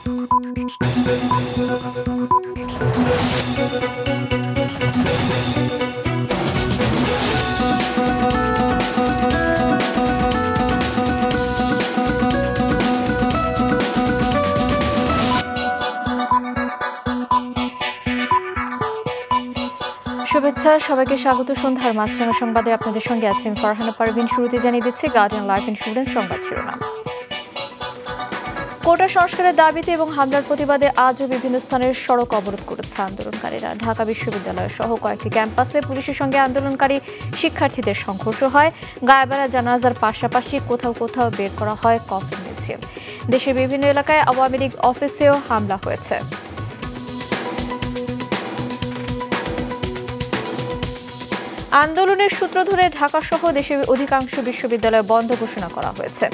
শুভেচ্ছা, সবাইকে স্বাগত। সন্ধ্যার মাছরাঙা সংবাদে আপনাদের সঙ্গে আছেন ফারহানা পারভিন। শুরুতে জানিয়ে দিচ্ছি গার্ডিয়ান লাইফ ইন্স্যুরেন্স সংবাদ শিরোনাম। কোটা সংস্কারের দাবিতে এবং হামলার প্রতিবাদে আজও বিভিন্ন স্থানের সড়ক অবরোধ করেছে আন্দোলনকারীরা। ঢাকা বিশ্ববিদ্যালয় সহ কয়েকটি ক্যাম্পাসে পুলিশের সঙ্গে আন্দোলনকারী শিক্ষার্থীদের সংঘর্ষ হয়। গায়েবাড়া জানাজার পাশাপাশি কোথাও কোথাও বের করা হয় কফিন মিছিল। দেশের বিভিন্ন এলাকায় আওয়ামী লীগ অফিসেও হামলা হয়েছে। আন্দোলনের সূত্র ধরে ঢাকা সহ দেশের অধিকাংশ বিশ্ববিদ্যালয় বন্ধ ঘোষণা করা হয়েছে।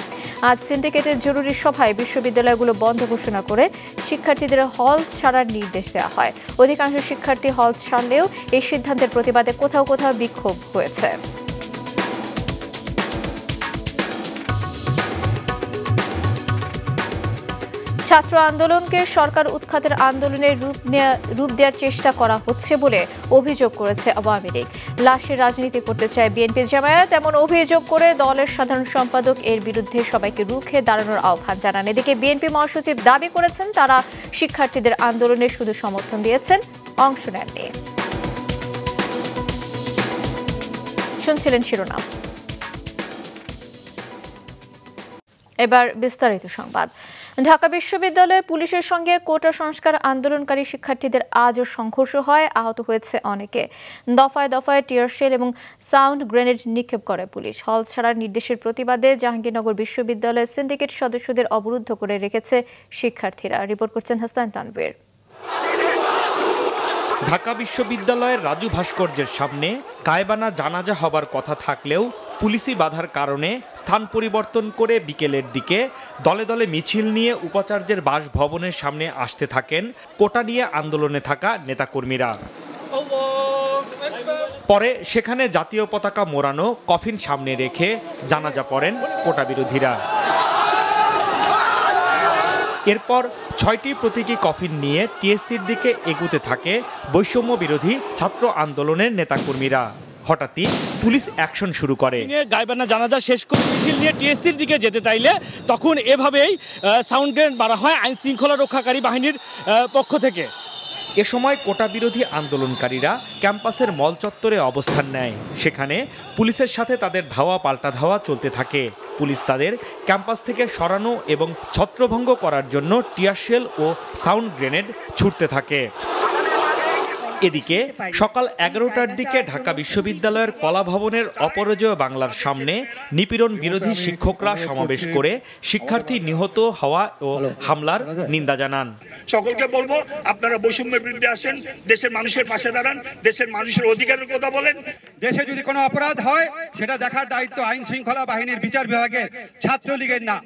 আজ সিন্ডিকেটের জরুরি সভায় বিশ্ববিদ্যালয়গুলো বন্ধ ঘোষণা করে শিক্ষার্থীদের হল ছাড়ার নির্দেশ দেওয়া হয়। অধিকাংশ শিক্ষার্থী হল ছাড়লেও এই সিদ্ধান্তের প্রতিবাদে কোথাও কোথাও বিক্ষোভ হয়েছে। ছাত্র আন্দোলনকে সরকার উৎখাতের আন্দোলনের রূপ দেওয়ার চেষ্টা করা হচ্ছে বলে অভিযোগ করেছে আওয়ামী লীগ। লাশের রাজনীতি করতে চায় বিএনপি জামায়াত, এমন অভিযোগ করে দলের সাধারণ সম্পাদক এর বিরুদ্ধে সবাইকে রুখে দাঁড়ানোর আহ্বান জানান। এদিকে বিএনপি মহাসচিব দাবি করেছেন তারা শিক্ষার্থীদের আন্দোলনে শুধু সমর্থন দিয়েছেন, অংশ নেননি। শুনছিলেন শিরোনাম, এবার বিস্তারিত সংবাদ। ঢাকা বিশ্ববিদ্যালয়ে পুলিশের সঙ্গে কোটা সংস্কার আন্দোলনকারী শিক্ষার্থীদের আজও সংঘর্ষ হয়, আহত হয়েছে অনেকে। দফায় দফায় টিয়ার শেল এবং সাউন্ড গ্রেনেড নিক্ষেপ করে পুলিশ। হল ছাড়ার নির্দেশের প্রতিবাদে জাহাঙ্গীরনগর বিশ্ববিদ্যালয়ের সিন্ডিকেট সদস্যদের অবরুদ্ধ করে রেখেছে শিক্ষার্থীরা। রিপোর্ট করছেন হাসান তানভীর। ঢাকা বিশ্ববিদ্যালয়ের রাজু ভাস্কর্যের সামনে গায়েবানা জানাজা হবার কথা থাকলেও পুলিশি বাধার কারণে স্থান পরিবর্তন করে বিকেলের দিকে দলে দলে মিছিল নিয়ে উপাচার্যের বাসভবনের সামনে আসতে থাকেন কোটা নিয়ে আন্দোলনে থাকা নেতাকর্মীরা। পরে সেখানে জাতীয় পতাকা মোড়ানো কফিন সামনে রেখে জানাজা পড়েন কোটা বিরোধীরা। এরপর 6টি প্রতীকী কফিন নিয়ে টিএসসির দিকে এগুতে থাকে বৈষম্য বিরোধী ছাত্র আন্দোলনের নেতাকর্মীরা। হঠাৎই পুলিশ অ্যাকশন শুরু করে। গায়েবানা জানাজা শেষ করে মিছিল নিয়ে টিএসসির দিকে যেতে চাইলে তখন এভাবেই সাউন্ড গ্রেনেড মারা হয় আইন শৃঙ্খলা রক্ষাকারী বাহিনীর পক্ষ থেকে। এ সময় কোটা বিরোধী আন্দোলনকারীরা ক্যাম্পাসের মল চত্বরে অবস্থান নেয়। সেখানে পুলিশের সাথে তাদের ধাওয়া পাল্টা ধাওয়া চলতে থাকে। পুলিশ তাদের ক্যাম্পাস থেকে সরানো এবং ছত্রভঙ্গ করার জন্য টিয়ার শেল ও সাউন্ড গ্রেনেড ছুটতে থাকে। এদিকে সকাল 11টার দিকে ঢাকা বিশ্ববিদ্যালয়ের কলা ভবনের অপরাজেয় বাংলার সামনে নিপীড়ন বিরোধী শিক্ষকরা সমাবেশ করে শিক্ষার্থী নিহত হওয়া ও হামলার নিন্দা জানান। সকলকে বলবো, আপনারা বৈষম্যের বিরুদ্ধে আসেন, দেশের মানুষের পাশে দাঁড়ান, দেশের মানুষের অধিকারের কথা বলেন। দেশে যদি কোনো অপরাধ হয় সেটা দেখার দায়িত্ব আইন শৃঙ্খলা বাহিনীর বিচার বিভাগের, ছাত্রলীগের না।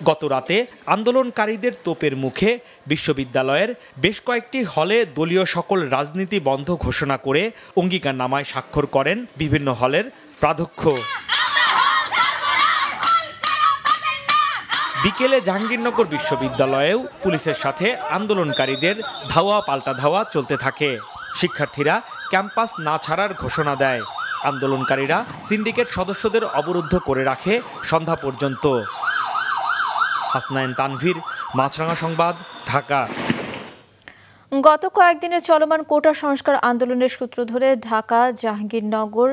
গত রাতে আন্দোলনকারীদের তোপের মুখে বিশ্ববিদ্যালয়ের বেশ কয়েকটি হলে দলীয় সকল রাজনীতি বন্ধ ঘোষণা করে অঙ্গীকারনামায় স্বাক্ষর করেন বিভিন্ন হলের প্রাধ্যক্ষ। বিকেলে জাহাঙ্গীরনগর বিশ্ববিদ্যালয়েও পুলিশের সাথে আন্দোলনকারীদের ধাওয়া পাল্টা ধাওয়া চলতে থাকে। শিক্ষার্থীরা ক্যাম্পাস না ছাড়ার ঘোষণা দেয়। আন্দোলনকারীরা সিন্ডিকেট সদস্যদের অবরুদ্ধ করে রাখে সন্ধ্যা পর্যন্ত। হাসনাইন তানভীর, মাছরাঙা সংবাদ, ঢাকা। গত কয়েকদিনের চলমান কোটা সংস্কার আন্দোলনের সূত্র ধরে ঢাকা, জাহাঙ্গীরনগর,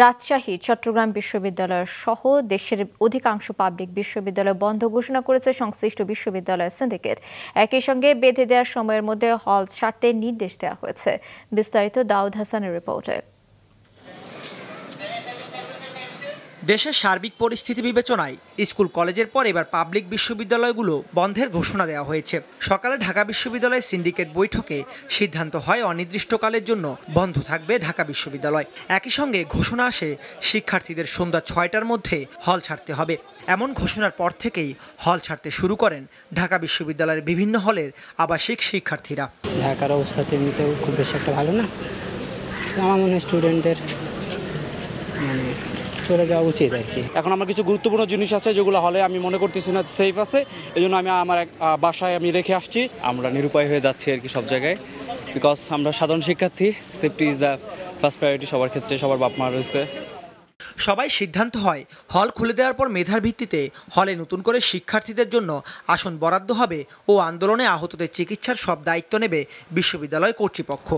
রাজশাহী, চট্টগ্রাম বিশ্ববিদ্যালয় সহ দেশের অধিকাংশ পাবলিক বিশ্ববিদ্যালয় বন্ধ ঘোষণা করেছে সংশ্লিষ্ট বিশ্ববিদ্যালয়ের সিন্ডিকেট। একই সঙ্গে বেঁধে দেওয়ার সময়ের মধ্যে হল ছাড়তে নির্দেশ দেওয়া হয়েছে। বিস্তারিত দাউদ হাসানের রিপোর্টে। দেশের সার্বিক পরিস্থিতি বিবেচনায় স্কুল কলেজের পর এবার পাবলিক বিশ্ববিদ্যালয়গুলো বন্ধের ঘোষণা দেওয়া হয়েছে। সকালে ঢাকা বিশ্ববিদ্যালয়ের সিন্ডিকেট বৈঠকে সিদ্ধান্ত হয় অনির্দিষ্টকালের জন্য বন্ধ থাকবে ঢাকা বিশ্ববিদ্যালয়। একই সঙ্গে ঘোষণা আসে শিক্ষার্থীদের সন্ধ্যা 6টার মধ্যে হল ছাড়তে হবে। এমন ঘোষণার পর থেকেই হল ছাড়তে শুরু করেন ঢাকা বিশ্ববিদ্যালয়ের বিভিন্ন হলের আবাসিক শিক্ষার্থীরা। ঢাকার অবস্থা এমনিতেও খুব বেশি একটা ভালো না। আমার মনে হয় স্টুডেন্টদের চলে যাওয়া উচিত আর কি। এখন আমার কিছু গুরুত্বপূর্ণ জিনিস আছে যেগুলো হলে আমি মনে করতেছি না সেফ আছে, এই জন্য আমি আমার এক বাসায় আমি রেখে আসছি। আমরা নিরুপায় হয়ে যাচ্ছি আর কি সব জায়গায়, বিকজ আমরা সাধারণ শিক্ষার্থী, safety is the first priority সবার ক্ষেত্রে, সবার বাপ মা রয়েছে। সবাই সিদ্ধান্ত হয় হল খুলে দেওয়ার পর মেধার ভিত্তিতে হলে নতুন করে শিক্ষার্থীদের জন্য আসন বরাদ্দ হবে ও আন্দোলনে আহতদের চিকিৎসার সব দায়িত্ব নেবে বিশ্ববিদ্যালয় কর্তৃপক্ষ।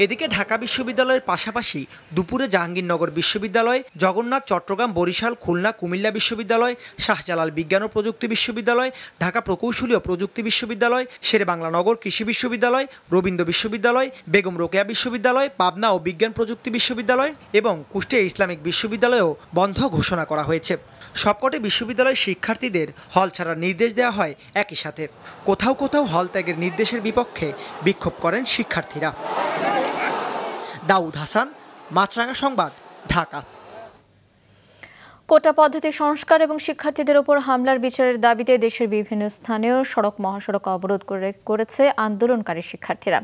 এদিকে ঢাকা বিশ্ববিদ্যালয়ের পাশাপাশি দুপুরে জাহাঙ্গীরনগর বিশ্ববিদ্যালয়, জগন্নাথ, চট্টগ্রাম, বরিশাল, খুলনা, কুমিল্লা বিশ্ববিদ্যালয়, শাহজালাল বিজ্ঞান ও প্রযুক্তি বিশ্ববিদ্যালয়, ঢাকা প্রকৌশলী ও প্রযুক্তি বিশ্ববিদ্যালয়, শেরেবাংলানগর কৃষি বিশ্ববিদ্যালয়, রবীন্দ্র বিশ্ববিদ্যালয়, বেগম রোকেয়া বিশ্ববিদ্যালয়, পাবনা ও বিজ্ঞান প্রযুক্তি বিশ্ববিদ্যালয় এবং কুষ্টিয়া ইসলামিক বিশ্ববিদ্যালয়েও বন্ধ ঘোষণা করা হয়েছে। সবকটি বিশ্ববিদ্যালয়ের শিক্ষার্থীদের হল ছাড়ার নির্দেশ দেওয়া হয় একই সাথে। কোথাও কোথাও হল ত্যাগের নির্দেশের বিপক্ষে বিক্ষোভ করেন শিক্ষার্থীরা। দাউদ হাসান, মাছরাঙা সংবাদ, ঢাকা। কোটা পদ্ধতি সংস্কার এবং শিক্ষার্থীদের উপর হামলার বিচারের দাবিতে দেশের বিভিন্ন স্থানেও সড়ক মহাসড়ক অবরোধ করেছে আন্দোলনকারী শিক্ষার্থীরা।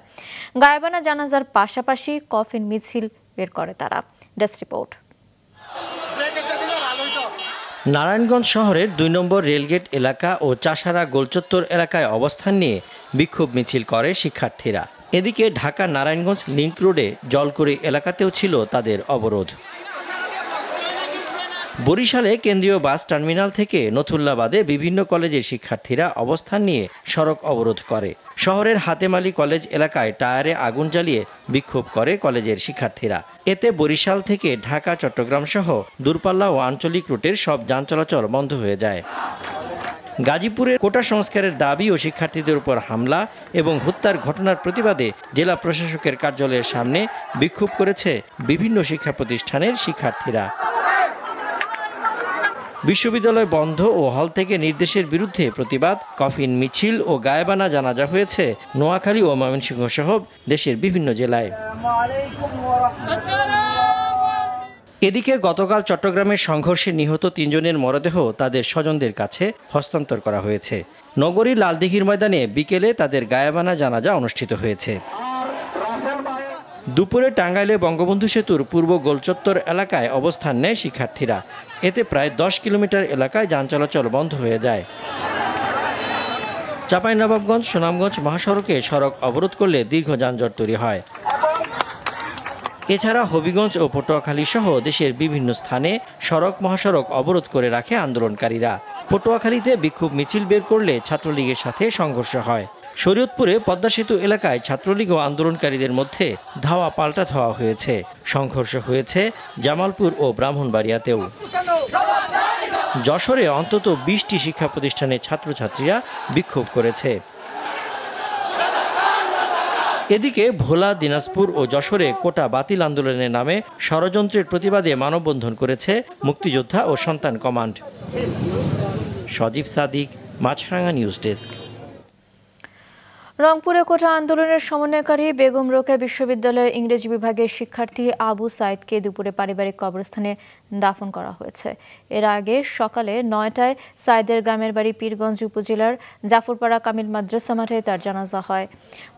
গায়েবানা জানাজার পাশাপাশি কফিন মিছিল বের করে তারা। Desk report. নারায়ণগঞ্জ শহরের ২ নম্বর রেলগেট এলাকা ও চাষারা গোলচত্বর এলাকায় অবস্থান নিয়ে বিক্ষোভ মিছিল করে শিক্ষার্থীরা। এদিকে ঢাকা নারায়ণগঞ্জ লিংক রোডে জলকুড়ি এলাকাতেও ছিল তাদের অবরোধ। বরিশালে কেন্দ্রীয় বাস টার্মিনাল থেকে নথুল্লাবাদে বিভিন্ন কলেজের শিক্ষার্থীরা অবস্থান নিয়ে সড়ক অবরোধ করে। শহরের হাতেমালি কলেজ এলাকায় টায়ারে আগুন জ্বালিয়ে বিক্ষোভ করে কলেজের শিক্ষার্থীরা। এতে বরিশাল থেকে ঢাকা, চট্টগ্রাম সহ দূরপাল্লা ও আঞ্চলিক রুটের সব যান চলাচল বন্ধ হয়ে যায়। গাজীপুরে কোটা সংস্কারের দাবি ও শিক্ষার্থীদের উপর হামলা এবং হত্যার ঘটনার প্রতিবাদে জেলা প্রশাসকের কার্যালয়ের সামনে বিক্ষোভ করেছে বিভিন্ন শিক্ষা প্রতিষ্ঠানের শিক্ষার্থীরা। বিশ্ববিদ্যালয় বন্ধ ও হল থেকে নির্দেশের বিরুদ্ধে প্রতিবাদ, কফিন মিছিল ও গায়েবানা জানাজা হয়েছে নোয়াখালী ও ময়মনসিংহ সহ দেশের বিভিন্ন জেলায়। এদিকে গতকাল চট্টগ্রামের সংঘর্ষে নিহত ৩ জনের মরদেহ তাদের স্বজনদের কাছে হস্তান্তর করা হয়েছে। নগরীর লালদিঘির ময়দানে বিকেলে তাদের গায়েবানা জানাজা অনুষ্ঠিত হয়েছে। দুপুরে টাঙ্গাইলে বঙ্গবন্ধু সেতুর পূর্ব গোলচত্বর এলাকায় অবস্থান নেয় শিক্ষার্থীরা। এতে প্রায় ১০ কিলোমিটার এলাকায় যান চলাচল বন্ধ হয়ে যায়। চাঁপাইনবাবগঞ্জ, সুনামগঞ্জ মহাসড়কে সড়ক অবরোধ করলে দীর্ঘ যানজট তৈরি হয়। এছাড়া হবিগঞ্জ ও পটুয়াখালী সহ দেশের বিভিন্ন স্থানে সড়ক মহাসড়ক অবরোধ করে রাখে আন্দোলনকারীরা। পটুয়াখালীতে বিক্ষোভ মিছিল বের করলে ছাত্রলীগের সাথে সংঘর্ষ হয়। শরীয়তপুরে পদ্মা সেতু এলাকায় ছাত্রলীগ ও আন্দোলনকারীদের মধ্যে ধাওয়া পাল্টা ধাওয়া হয়েছে। সংঘর্ষ হয়েছে জামালপুর ও ব্রাহ্মণবাড়িয়াতেও। যশোরে অন্তত ২০টি শিক্ষা প্রতিষ্ঠানের ছাত্রছাত্রীরা বিক্ষোভ করেছে। এদিকে ভোলা, দিনাজপুর ও যশোরে কোটা বাতিল আন্দোলনের নামে ষড়যন্ত্রের প্রতিবাদে মানববন্ধন করেছে মুক্তিযোদ্ধা ও সন্তান কমান্ড। সজীব সাদিক, মাছরাঙা নিউজ ডেস্ক। রংপুরে কোটা আন্দোলনের সমন্বয়কারী বেগম রোকেয়া বিশ্ববিদ্যালয়ের ইংরেজি বিভাগের শিক্ষার্থী আবু সাইদকে দুপুরে পারিবারিক কবরস্থানে দাফন করা হয়েছে। এর আগে সকালে ৯টায় সাইদের গ্রামের বাড়ি পীরগঞ্জ উপজেলার জাফরপাড়া কামিল মাদ্রাসা মাঠে তার জানাজা হয়।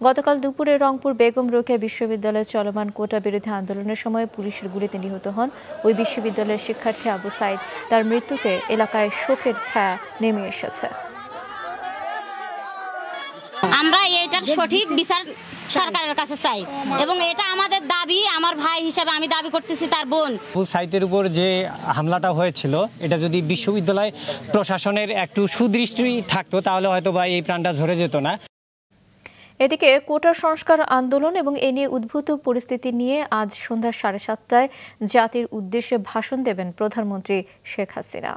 গতকাল দুপুরে রংপুর বেগম রোকেয়া বিশ্ববিদ্যালয়ে চলমান কোটা বিরোধী আন্দোলনের সময় পুলিশের গুলিতে নিহত হন ওই বিশ্ববিদ্যালয়ের শিক্ষার্থী আবু সাইদ। তার মৃত্যুতে এলাকায় শোকের ছায়া নেমে এসেছে। আমরা এটার সঠিক বিচার সরকারের কাছে চাই এবং এটা আমাদের দাবি। আমার ভাই হিসেবে আমি দাবি করতেছি তার বোন। আবু সাইদের উপর যে হামলাটা হয়েছিল এটা যদি বিশ্ববিদ্যালয় প্রশাসনের একটু সুদৃষ্টি থাকতো তাহলে হয়তো বা এই প্রাণটা ঝরে যেত না। এদিকে কোটা সংস্কার আন্দোলন এবং এ নিয়ে উদ্ভূত পরিস্থিতি নিয়ে আজ সন্ধ্যা 7:30টায় জাতির উদ্দেশ্যে ভাষণ দেবেন প্রধানমন্ত্রী শেখ হাসিনা।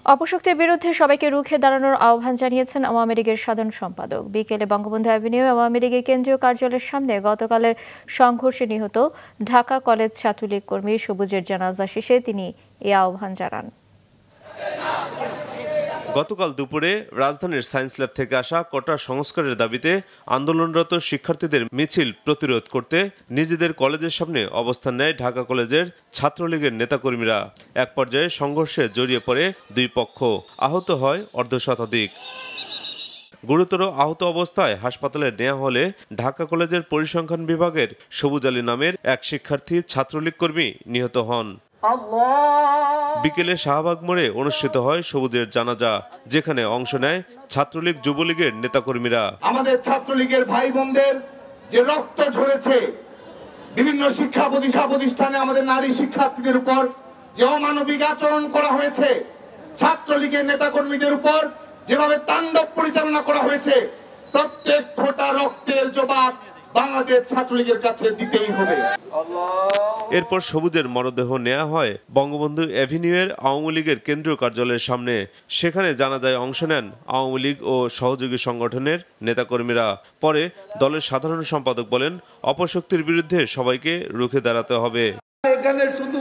অপশক্তির বিরুদ্ধে সবাইকে রুখে দাঁড়ানোর আহ্বান জানিয়েছেন আওয়ামী লীগের সাধারণ সম্পাদক। বিকেলে বঙ্গবন্ধু অ্যাভিনিউ আওয়ামী লীগের কেন্দ্রীয় কার্যালয়ের সামনে গতকালের সংঘর্ষে নিহত ঢাকা কলেজ ছাত্রলীগ কর্মী সবুজের জানাজা শেষে তিনি এই আহ্বান জানান। গতকাল দুপুরে রাজধানীর সায়েন্স ল্যাব থেকে আসা কোটা সংস্কারের দাবিতে আন্দোলনরত শিক্ষার্থীদের মিছিল প্রতিরোধ করতে নিজেদের কলেজের সামনে অবস্থান নেয় ঢাকা কলেজের ছাত্রলীগের নেতাকর্মীরা। এক পর্যায়ে সংঘর্ষে জড়িয়ে পড়ে দুই পক্ষ, আহত হয় অর্ধশতাধিক। গুরুতর আহত অবস্থায় হাসপাতালে নেওয়া হলে ঢাকা কলেজের পরিসংখ্যান বিভাগের সবুজ আলী নামের এক শিক্ষার্থী ছাত্রলীগ কর্মী নিহত হন। বিকেলে শাহবাগ মোড়ে অনুষ্ঠিত হয় সবুজের জানাজা, যেখানে অংশ নেয় ছাত্রলীগ যুবলীগের নেতাকর্মীরা। আমাদের ছাত্রলীগের ভাই বোনদের যে রক্ত ঝরেছে, বিভিন্ন শিক্ষা প্রতিষ্ঠানে আমাদের নারী শিক্ষার্থীদের উপর যে অমানবিক আচরণ করা হয়েছে, ছাত্রলীগের নেতাকর্মীদের উপর যেভাবে তাণ্ডব পরিচালনা করা হয়েছে, প্রত্যেক ফোঁটা রক্তের জবাব বাংলাদেশ ছাত্রলীগের কাছে দিতেই হবে। এরপর সবুজের মরদেহ নেওয়া হয় বঙ্গবন্ধু অ্যাভিনিউয়ের আওয়ামী লীগের কেন্দ্রীয় কার্যালয়ের সামনে। সেখানে জানাজায় অংশ নেন আওয়ামী লীগ ও সহযোগী সংগঠনের নেতাকর্মীরা। পরে দলের সাধারণ সম্পাদক বলেন, অপশক্তির বিরুদ্ধে সবাইকে রুখে দাঁড়াতে হবে। এখানে শুধু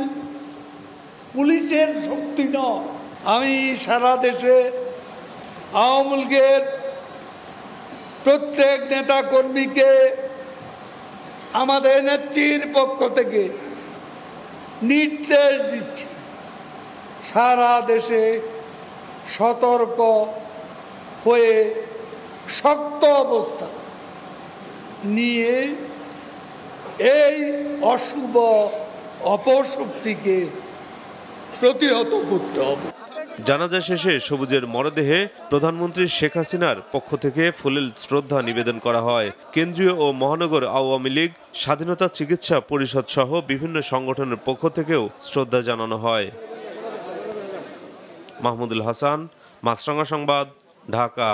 পুলিশের শক্তি নয়, আমি সারা দেশে আওয়ামী লীগের প্রত্যেক নেতা কর্মীকে আমাদের নেত্রীর পক্ষ থেকে নির্দেশ দিচ্ছি, সারা দেশে সতর্ক হয়ে শক্ত অবস্থা নিয়ে এই অশুভ অপশক্তিকে প্রতিহত করতে হবে। জানাজা শেষে সবুজের মরদেহে প্রধানমন্ত্রী শেখ হাসিনার পক্ষ থেকে ফুলেল শ্রদ্ধা নিবেদন করা হয়। কেন্দ্রীয় ও মহানগর আওয়ামী লীগ, স্বাধীনতা চিকিৎসা পরিষদ সহ বিভিন্ন সংগঠনের পক্ষ থেকেও শ্রদ্ধা জানানো হয়। মাহমুদুল হাসান, মাছরাঙা সংবাদ, ঢাকা।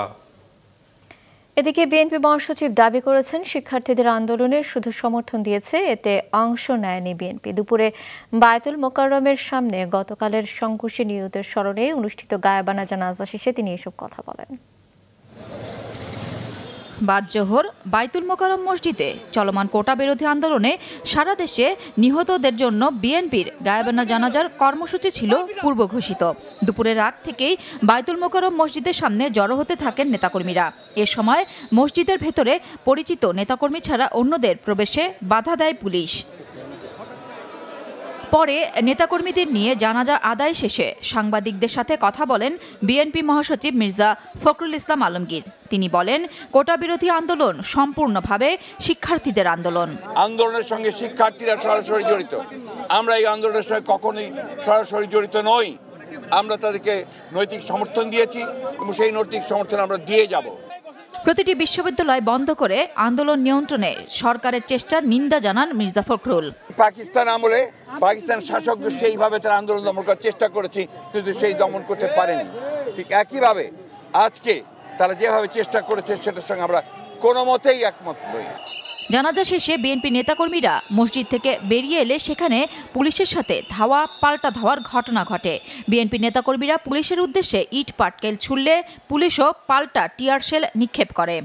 এদিকে বিএনপি মহাসচিব দাবি করেছেন, শিক্ষার্থীদের আন্দোলনের শুধু সমর্থন দিয়েছে, এতে অংশ নেয়নি বিএনপি। দুপুরে বায়তুল মোকাররমের সামনে গতকালের সংঘর্ষে নিহতের স্মরণে অনুষ্ঠিত গায়েবানা জানাজা শেষে তিনি এসব কথা বলেন। বাদ জোহর বায়তুল মোকাররম মসজিদে চলমান কোটা বিরোধী আন্দোলনে সারা দেশে নিহতদের জন্য বিএনপির গায়েবানা জানাজার কর্মসূচি ছিল পূর্ব ঘোষিত। দুপুরের আগ থেকেই বায়তুল মোকাররম মসজিদের সামনে জড়ো হতে থাকেন নেতাকর্মীরা। এ সময় মসজিদের ভেতরে পরিচিত নেতাকর্মী ছাড়া অন্যদের প্রবেশে বাধা দেয় পুলিশ। পরে নেতাকর্মীদের নিয়ে জানাজা আদায় শেষে সাংবাদিকদের সাথে কথা বলেন বিএনপি মহাসচিব মির্জা ফখরুল ইসলাম আলমগীর। তিনি বলেন, কোটা বিরোধী আন্দোলন সম্পূর্ণভাবে শিক্ষার্থীদের আন্দোলন। আন্দোলনের সঙ্গে শিক্ষার্থীরা সরাসরি জড়িত। আমরা এই আন্দোলনের সঙ্গে কখনোই সরাসরি জড়িত নই। আমরা তাদেরকে নৈতিক সমর্থন দিয়েছি এবং সেই নৈতিক সমর্থন আমরা দিয়ে যাব। প্রতিটি বিশ্ববিদ্যালয় বন্ধ করে আন্দোলন নিয়ন্ত্রণে সরকারের চেষ্টার নিন্দা জানান মির্জা ফখরুল। পাকিস্তান আমলে পাকিস্তান শাসক গোষ্ঠী এইভাবে তারা আন্দোলন দমন করার চেষ্টা করেছে, কিন্তু সেই দমন করতে পারেনি। ঠিক একইভাবে আজকে তারা যেভাবে চেষ্টা করেছে সেটার সঙ্গে আমরা কোনো মতেই একমত নই। জানাজা শেষে বিএনপি নেতাকর্মীরা মসজিদ থেকে বেরিয়ে এলে সেখানে পুলিশের সাথে ধাওয়া পাল্টা ধাওয়ার ঘটনা ঘটে। বিএনপি নেতাকর্মীরা পুলিশের উদ্দেশ্যে ইট পাটকেল ছুড়লে পুলিশও পাল্টা টিয়ার শেল নিক্ষেপ করে।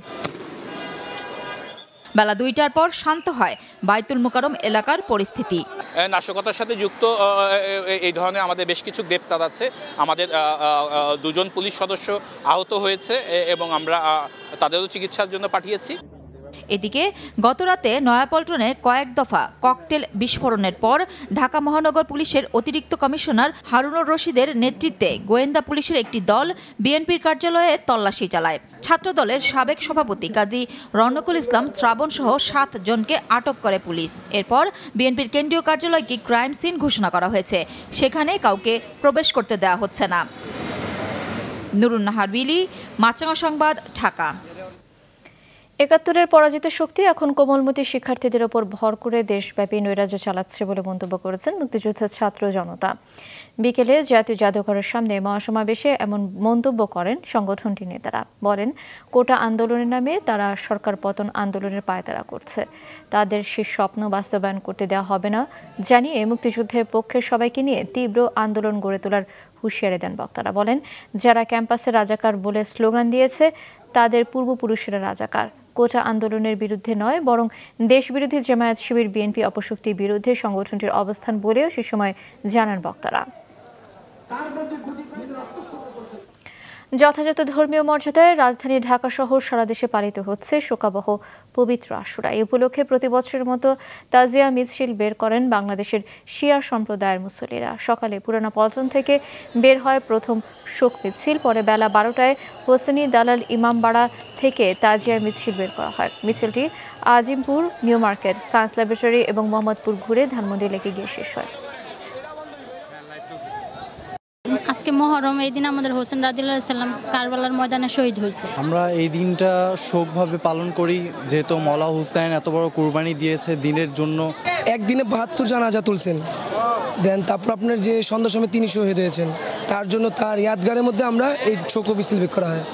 বেলা ২টার পর শান্ত হয় বায়তুল মোকাররম এলাকার পরিস্থিতি। নাশকতার সাথে যুক্ত এই ধরনের আমাদের বেশ কিছু গ্রেপ্তার আছে। আমাদের ২জন পুলিশ সদস্য আহত হয়েছে এবং আমরা তাদেরও চিকিৎসার জন্য পাঠিয়েছি। এদিকে গতরাতে নয়াপল্টনে কয়েক দফা ককটেল বিস্ফোরণের পর ঢাকা মহানগর পুলিশের অতিরিক্ত কমিশনার হারুনুর রশিদের নেতৃত্বে গোয়েন্দা পুলিশের একটি দল বিএনপির কার্যালয়ে তল্লাশি চালায়। ছাত্রদলের সাবেক সভাপতি কাজী রনকুল ইসলাম শ্রাবণ সহ ৭ জনকে আটক করে পুলিশ। এরপর বিএনপির কেন্দ্রীয় কার্যালয়কে ক্রাইম সিন ঘোষণা করা হয়েছে। সেখানে কাউকে প্রবেশ করতে দেওয়া হচ্ছে না। নুরুন নাহার বিলি, মাছরাঙা সংবাদ, ঢাকা। ৭১-এর পরাজিত শক্তি এখন কোমলমতি শিক্ষার্থীদের ওপর ভর করে দেশব্যাপী নৈরাজ্য চালাচ্ছে বলে মন্তব্য করেছেন মুক্তিযুদ্ধের ছাত্র জনতা। বিকেলে জাতীয় জাদুঘরের সামনে মহাসমাবেশে এমন মন্তব্য করেন সংগঠনটির নেতারা। বলেন, কোটা আন্দোলনের নামে তারা সরকার পতন আন্দোলনের পায়তারা করছে। তাদের সেই স্বপ্ন বাস্তবায়ন করতে দেওয়া হবে না জানিয়ে মুক্তিযুদ্ধের পক্ষের সবাইকে নিয়ে তীব্র আন্দোলন গড়ে তোলার হুঁশিয়ারি দেন বক্তারা। বলেন, যারা ক্যাম্পাসে রাজাকার বলে স্লোগান দিয়েছে তাদের পূর্বপুরুষেরা রাজাকার। কোটা আন্দোলনের বিরুদ্ধে নয়, বরং দেশবিরোধী জামায়াত শিবির বিএনপি অপশক্তির বিরুদ্ধে সংগঠনটির অবস্থান বলেও সে সময় জানান বক্তারা। যথাযথ ধর্মীয় মর্যাদায় রাজধানী ঢাকা সহ সারা দেশে পালিত হচ্ছে শোকাবহ পবিত্র আশুরা। এই উপলক্ষে প্রতি বছরের মতো তাজিয়া মিছিল বের করেন বাংলাদেশের শিয়া সম্প্রদায়ের মুসল্লিরা। সকালে পুরানা পল্টন থেকে বের হয় প্রথম শোক মিছিল। পরে বেলা 12টায় হোসেনি দালাল ইমামবাড়া থেকে তাজিয়া মিছিল বের করা হয়। মিছিলটি Azimpur, new market, science laboratory এবং মোহাম্মদপুর ঘুরে ধানমন্ডি লেকে গিয়ে শেষ হয়। আজকে মহরম, এই দিন আমাদের হোসেন রাদিয়াল্লাহু আনহু সাল্লাম কারবালার ময়দানে শহীদ হয়েছে। আমরা এই দিনটা শোকভাবে পালন করি, যেহেতু মওলা হুসাইন এত বড় কুরবানি দিয়েছে দিনের জন্য। একদিনে 72 জানাজা তুলছেন, দেন তারপর আপনার যে সন্ধ্যার সময় তিনি শহীদ হয়েছেন, তার জন্য তার ইয়াদগারের মধ্যে আমরা এই শোক মিছিল বের করা হয়।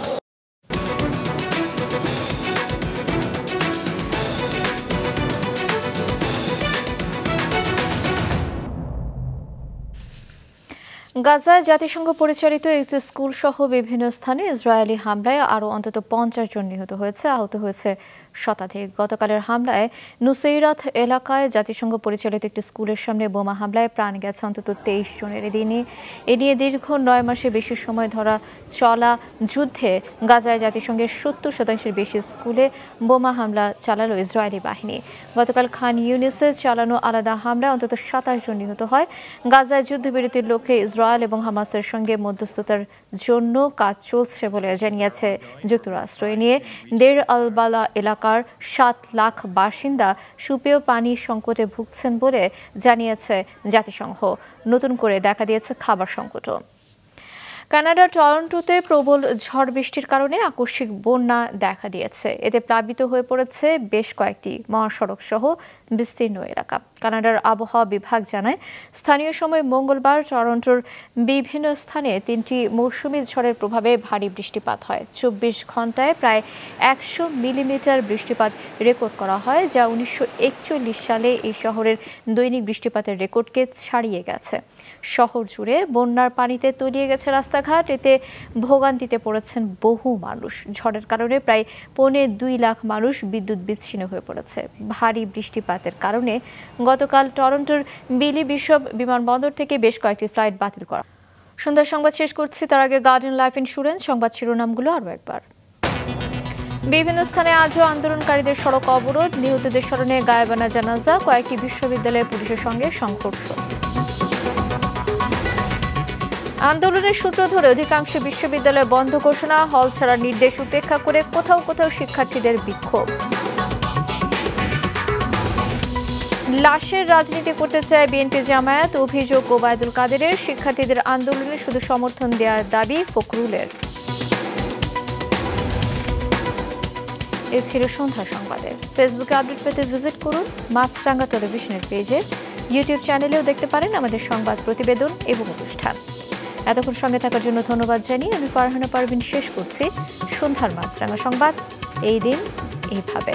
গাজায় জাতিসংঘ পরিচালিত একটি স্কুল সহ বিভিন্ন স্থানে ইসরায়েলি হামলায় আরও অন্তত 50 জন নিহত হয়েছে, আহত হয়েছে শতাধিক। গতকালের হামলায় নুসেইরাত এলাকায় জাতিসংঘ পরিচালিত একটি স্কুলের সামনে বোমা হামলায় প্রাণ গেছে অন্তত 23 জনের। এ নিয়ে দীর্ঘ 9 মাসের বেশি সময় ধরা চলা যুদ্ধে গাজায় জাতিসংঘের 70% বেশি স্কুলে বোমা হামলা চালালো ইসরায়েলি বাহিনী। গতকাল খান ইউনিসে চালানো আলাদা হামলায় অন্তত 27 জন নিহত হয়। গাজায় যুদ্ধবিরতির লক্ষ্যে ইসরায়েল এবং হামাসের সঙ্গে মধ্যস্থতার জন্য কাজ চলছে বলে জানিয়েছে যুক্তরাষ্ট্র। এ নিয়ে দের আল বালা এলাকার 7 লাখ বাসিন্দা সুপেয় পানির সংকটে ভুগছেন বলে জানিয়েছে জাতিসংঘ। নতুন করে দেখা দিয়েছে খাবার সংকটও। কানাডার টরন্টোতে প্রবল ঝড় বৃষ্টির কারণে আকস্মিক বন্যা দেখা দিয়েছে। এতে প্লাবিত হয়ে পড়েছে বেশ কয়েকটি মহাসড়ক সহ বিস্তীর্ণ এলাকা। কানাডার আবহাওয়া বিভাগ জানায়, স্থানীয় সময় মঙ্গলবার টরন্টোর বিভিন্ন স্থানে 3টি মৌসুমী ঝড়ের প্রভাবে ভারী বৃষ্টিপাত হয়। 24 ঘন্টায় প্রায় 100 মিলিমিটার বৃষ্টিপাত রেকর্ড করা হয়, যা 1941 সালে এই শহরের দৈনিক বৃষ্টিপাতের রেকর্ডকে ছাড়িয়ে গেছে। শহর জুড়ে বন্যার পানিতে তলিয়ে গেছে রাস্তাঘাট। এতে ভোগান্তিতে পড়েছেন বহু মানুষ। ঝড়ের কারণে প্রায় 2.25 লাখ মানুষ বিদ্যুৎ বিচ্ছিন্ন হয়ে পড়েছে। ভারী বৃষ্টিপাতের কারণে গতকাল টরন্টোর বিলি বিশপ বিমানবন্দর থেকে বেশ কয়েকটি ফ্লাইট বাতিল করা। সন্ধ্যার সংবাদ শেষ করছি, তার আগে গার্ডেন লাইফ ইন্স্যুরেন্স সংবাদ শিরোনামগুলো আরও একবার। বিভিন্ন স্থানে আজও আন্দোলনকারীদের সড়ক অবরোধ, নিহতদের স্মরণে গায়েবানা জানাজা, কয়েকটি বিশ্ববিদ্যালয়ে পুলিশের সঙ্গে সংঘর্ষ। আন্দোলনের সূত্র ধরে অধিকাংশ বিশ্ববিদ্যালয় বন্ধ ঘোষণা, হল ছাড়ার নির্দেশ উপেক্ষা করে কোথাও কোথাও শিক্ষার্থীদের বিক্ষোভ। লাশের রাজনীতি করতে চায় বিএনপি জামায়াত, অভিযোগ ওবায়দুল কাদেরের। শিক্ষার্থীদের আন্দোলনে শুধু সমর্থন দেওয়ার দাবি ফখরুলের। এ ছিল সন্ধ্যা সংবাদে। ফেসবুকে আপডেট পেতে ভিজিট করুন মাছরাঙ্গা টেলিভিশনের পেজে, ইউটিউব চ্যানেলেও দেখতে পারেন আমাদের সংবাদ প্রতিবেদন এবং অনুষ্ঠান। এতক্ষণ সঙ্গে থাকার জন্য ধন্যবাদ জানিয়ে আমি ফারহানা পারভিন শেষ করছি সন্ধ্যার মাছরাঙ্গা সংবাদ। এই দিন এইভাবে।